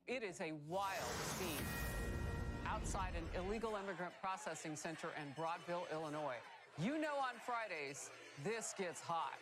It is a wild scene outside an illegal immigrant processing center in Broadville, Illinois. You know, on Fridays, this gets hot.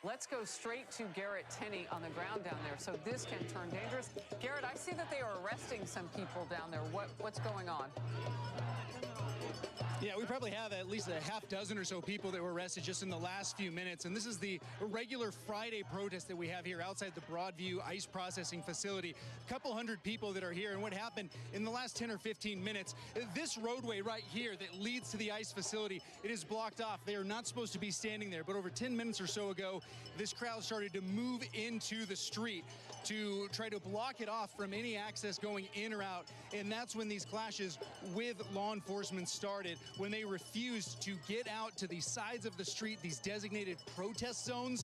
Let's go straight to Garrett Tenney on the ground down there so this can turn dangerous. Garrett, I see that they are arresting some people down there. What's going on? Yeah, we probably have at least a half dozen or so people that were arrested just in the last few minutes. And this is the regular Friday protest that we have here outside the Broadview Ice Processing Facility. A couple hundred people that are here. And what happened in the last 10 or 15 minutes, this roadway right here that leads to the ice facility, it is blocked off. They are not supposed to be standing there. But over 10 minutes or so ago, this crowd started to move into the street to try to block it off from any access going in or out. And that's when these clashes with law enforcement started, when they refused to get out to the sides of the street, these designated protest zones.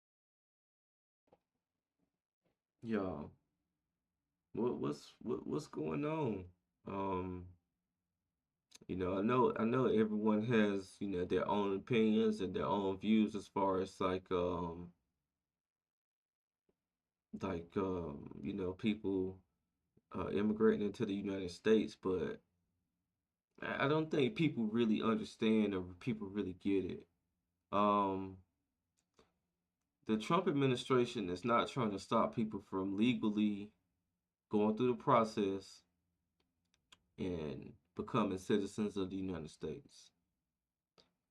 Y'all, what's going on? Um, I know everyone has, their own opinions and their own views as far as people immigrating into the United States, but I don't think people really understand or people really get it. Um, the Trump administration is not trying to stop people from legally going through the process and becoming citizens of the United States.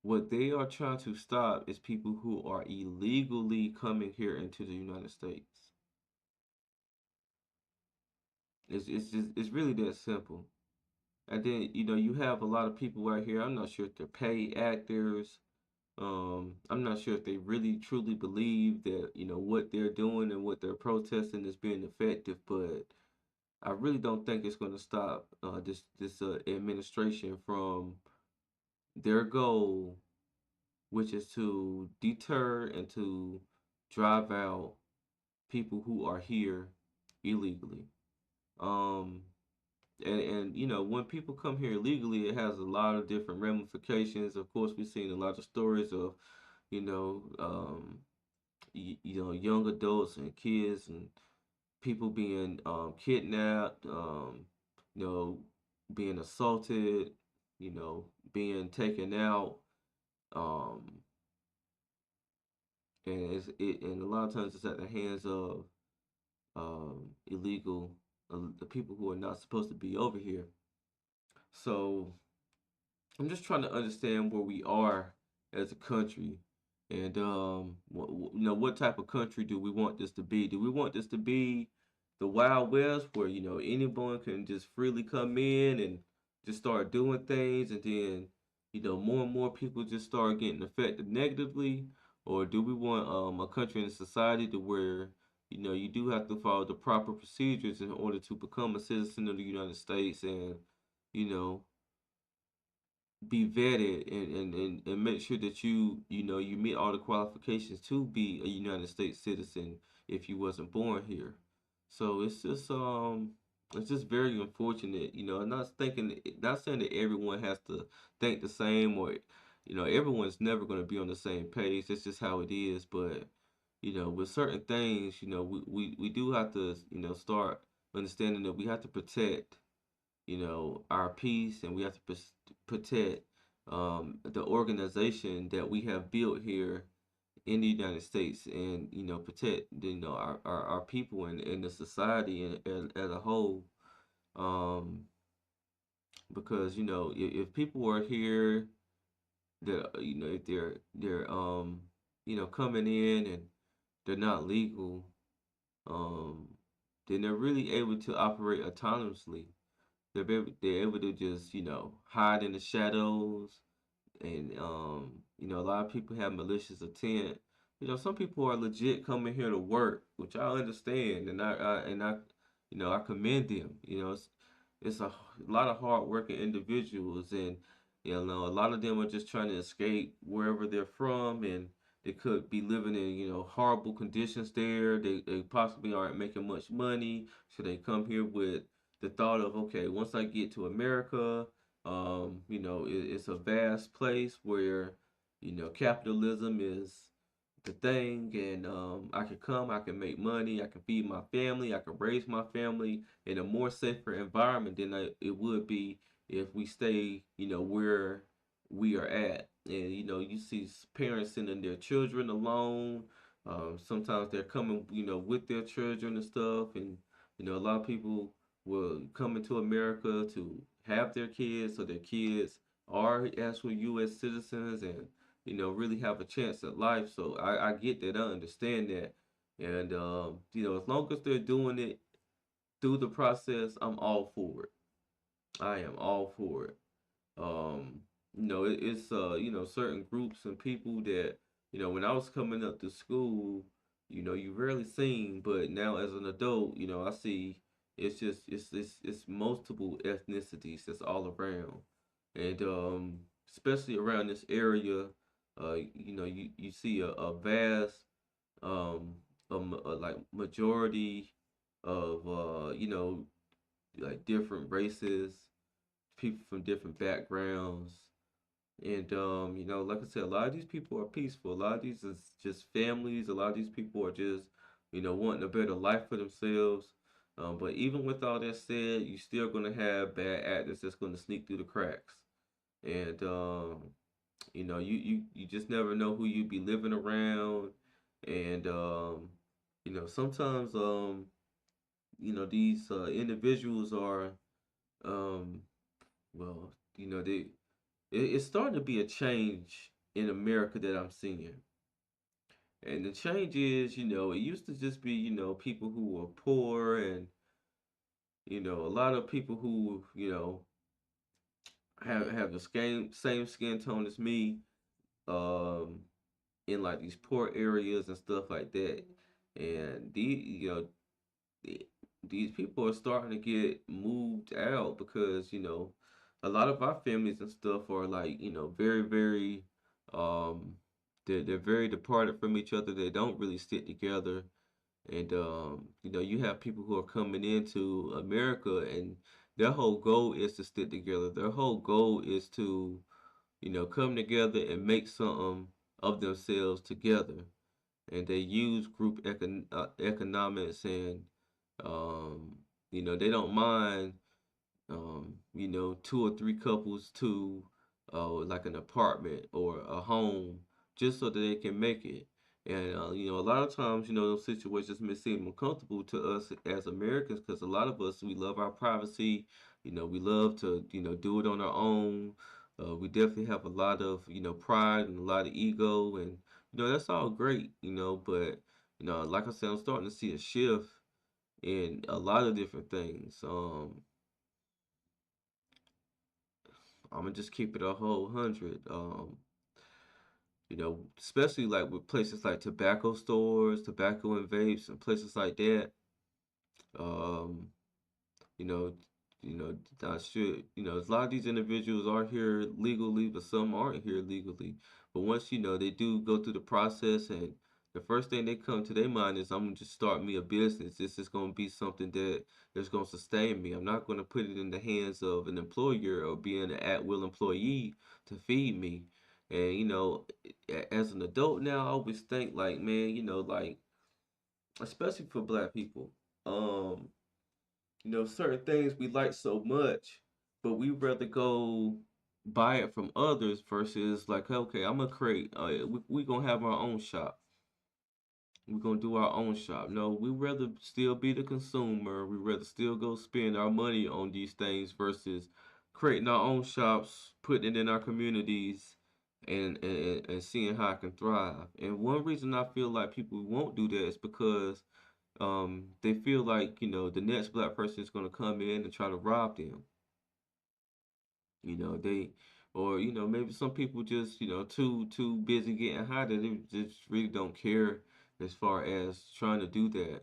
What they are trying to stop is people who are illegally coming here into the United States. It's really that simple. And then you have a lot of people out here. I'm not sure if they're paid actors. I'm not sure if they really truly believe that what they're doing and what they're protesting is being effective. But I really don't think it's going to stop this administration from their goal, which is to deter and to drive out people who are here illegally. Um, and when people come here illegally, it has a lot of different ramifications. Of course, we've seen a lot of stories of, you know, um, young adults and kids and people being kidnapped, you know, being assaulted, being taken out, um, and a lot of times it's at the hands of illegal the people who are not supposed to be over here. So I'm just trying to understand where we are as a country, and what type of country do we want this to be? Do we want this to be the Wild West, where anyone can just freely come in and just start doing things, and then more and more people just start getting affected negatively, or do we want a country and a society to where you do have to follow the proper procedures in order to become a citizen of the United States, and you know be vetted and make sure that you meet all the qualifications to be a United States citizen if you wasn't born here. So it's just very unfortunate. I'm not saying that everyone has to think the same, or everyone's never going to be on the same page. That's just how it is. But with certain things, we do have to start understanding that we have to protect our peace, and we have to protect the organization that we have built here in the United States, and protect our people and the society as a whole. Um, because if people are here that if they're coming in and they're not legal, um, then they're really able to operate autonomously. They're able to just hide in the shadows, and a lot of people have malicious intent. Some people are legit coming here to work, which I understand, and I commend them. It's a lot of hardworking individuals, and a lot of them are just trying to escape wherever they're from, and they could be living in horrible conditions there. They possibly aren't making much money, so they come here with the thought of, okay, once I get to America, it's a vast place where capitalism is the thing, and I can come, I can make money, I can feed my family, I can raise my family in a more safer environment than it would be if we stay, where we are at. And you see parents sending their children alone. Sometimes they're coming, with their children and stuff, and a lot of people will come into America to have their kids, so their kids are actual U.S. citizens and really have a chance at life. So I get that, I understand that. And, as long as they're doing it through the process, I'm all for it. I am all for it. Um, it's, certain groups and people that, when I was coming up to school, you rarely seen, but now as an adult, I see it's multiple ethnicities that's all around. And especially around this area, you see a vast like majority of like different races, people from different backgrounds. And like I said, a lot of these people are peaceful. A lot of these is just families. A lot of these people are just, wanting a better life for themselves. But even with all that said, you're still gonna have bad actors that's gonna sneak through the cracks. And you just never know who you be living around. And sometimes these individuals are um well, it's starting to be a change in America that I'm seeing. And the change is, it used to just be, people who were poor and, a lot of people who, have the same skin tone as me, um, in like these poor areas and stuff like that. And the- these people are starting to get moved out because, a lot of our families and stuff are like, very, very, um, they're very departed from each other. They don't really stick together. And, you have people who are coming into America and their whole goal is to stick together. Their whole goal is to, come together and make something of themselves together. And they use group economics, and um, they don't mind, two or three couples to like an apartment or a home just so that they can make it. And a lot of times, those situations may seem uncomfortable to us as Americans because a lot of us we love our privacy. We love to do it on our own. We definitely have a lot of pride and a lot of ego, and that's all great. But like I said, I'm starting to see a shift in a lot of different things. I'm gonna just keep it a whole hundred. Especially like with places like tobacco stores, tobacco and vapes, and places like that. Um, you know, not sure. A lot of these individuals are here legally, but some aren't here legally. But once they do go through the process, and the first thing they come to their mind is, I'm gonna just start me a business. This is gonna be something that is gonna sustain me. I'm not gonna put it in the hands of an employer or being an at-will employee to feed me. And as an adult now, I always think like, man, like especially for black people. Um, certain things we like so much, but we rather go buy it from others versus like, okay, I'm gonna create, we gonna have our own shop. We're gonna do our own shop. No, we rather still be the consumer. We rather still go spend our money on these things versus creating our own shops, putting it in our communities, and seeing how it can thrive. And one reason I feel like people won't do that is because they feel like the next black person is gonna come in and try to rob them. They, or maybe some people just too busy getting high that they just really don't care as far as trying to do that.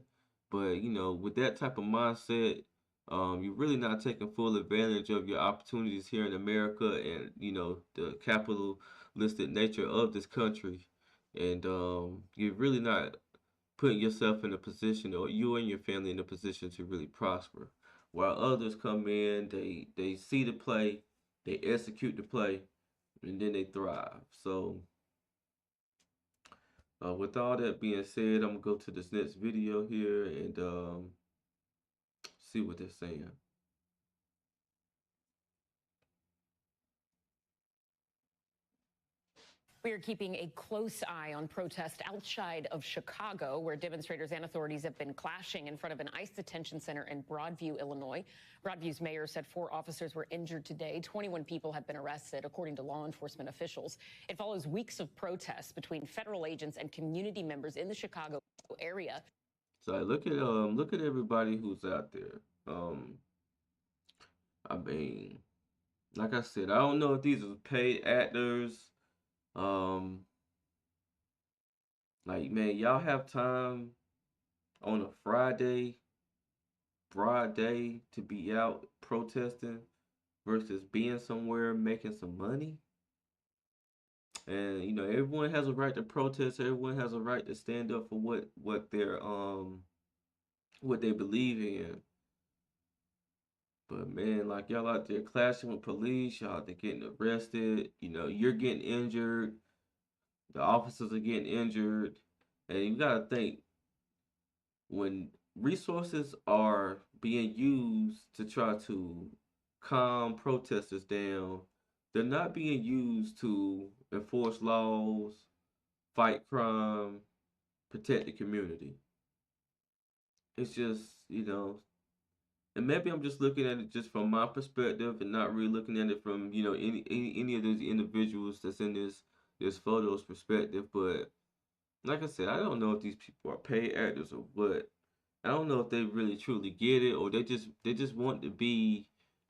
But with that type of mindset, you're really not taking full advantage of your opportunities here in America, and the capitalistic nature of this country. And you're really not putting yourself in a position, or you and your family in a position to really prosper. While others come in, they see the play, they execute the play, and then they thrive. So With all that being said, I'm gonna go to this next video here and see what they're saying. We are keeping a close eye on protests outside of Chicago, where demonstrators and authorities have been clashing in front of an ICE detention center in Broadview, Illinois. Broadview's mayor said 4 officers were injured today. 21 people have been arrested, according to law enforcement officials. It follows weeks of protests between federal agents and community members in the Chicago area. So look at everybody who's out there. I mean, like I said, I don't know if these are paid actors. Um, like man, y'all have time on a Friday, broad day to be out protesting versus being somewhere making some money. And everyone has a right to protest. Everyone has a right to stand up for what they believe in. But man, like y'all out there clashing with police, y'all out there getting arrested. You're getting injured. The officers are getting injured, and you gotta think when resources are being used to try to calm protesters down, they're not being used to enforce laws, fight crime, protect the community. It's just, and maybe I'm just looking at it just from my perspective and not really looking at it from, any of those individuals that's in this photo's perspective. But like I said, I don't know if these people are paid actors or what. I don't know if they really truly get it or they just want to be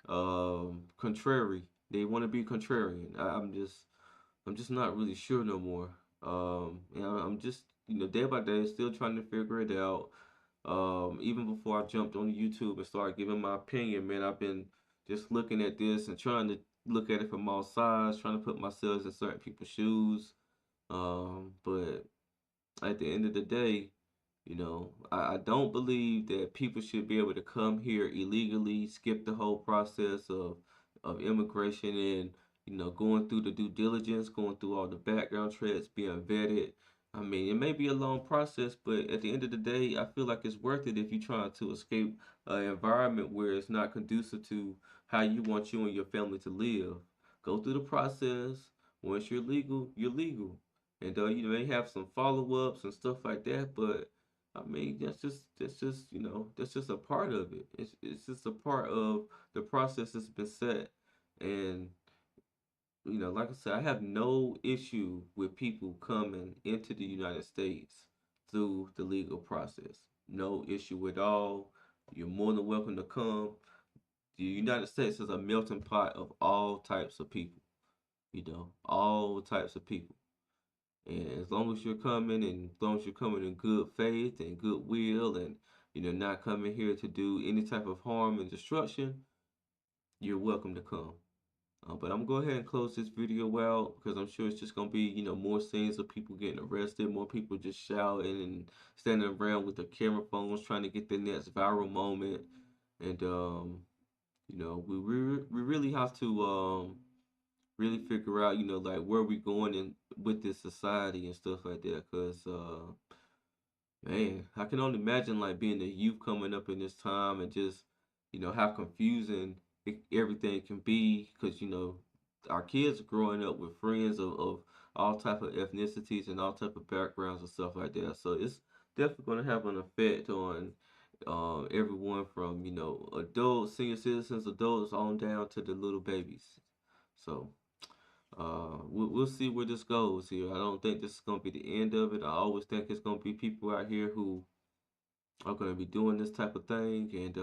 contrary. They want to be contrarian. I'm just not really sure no more. And I'm just day by day still trying to figure it out. Even before I jumped on YouTube and started giving my opinion, man, I've been just looking at this and trying to look at it from all sides, trying to put myself in certain people's shoes. But at the end of the day, I don't believe that people should be able to come here illegally, skip the whole process of immigration and, going through the due diligence, going through all the background checks, being vetted. I mean, it may be a long process, but at the end of the day, I feel like it's worth it if you're trying to escape an environment where it's not conducive to how you want you and your family to live. Go through the process. Once you're legal, you're legal. And you may have some follow-ups and stuff like that, but I mean, that's just a part of it. It's just a part of the process that's been set. And like I said, I have no issue with people coming into the United States through the legal process. No issue at all. You're more than welcome to come. The United States is a melting pot of all types of people, all types of people. And as long as you're coming and as long as you're coming in good faith and goodwill and not coming here to do any type of harm and destruction, you're welcome to come. But I'm gonna go ahead and close this video out because I'm sure it's just gonna be more scenes of people getting arrested, more people just shouting and standing around with their camera phones trying to get the next viral moment. And we really have to really figure out, like where we going in with this society and stuff like that. Cause man, I can only imagine like being a youth coming up in this time and just, how confusing everything can be. Cause our kids are growing up with friends of all type of ethnicities and all type of backgrounds and stuff like that. So it's definitely going to have an effect on everyone from adults, senior citizens, adults on down to the little babies. So we'll see where this goes here. I don't think this is gonna be the end of it. I always think it's gonna be people out here who are gonna be doing this type of thing, and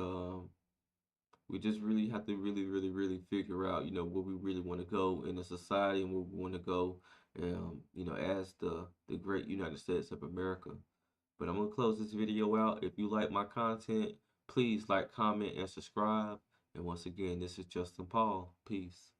we just really have to really, really, really figure out, where we really want to go in the society and where we want to go, as the great United States of America. But I'm gonna close this video out. If you like my content, please like, comment, and subscribe. And once again, this is Justin Paul. Peace.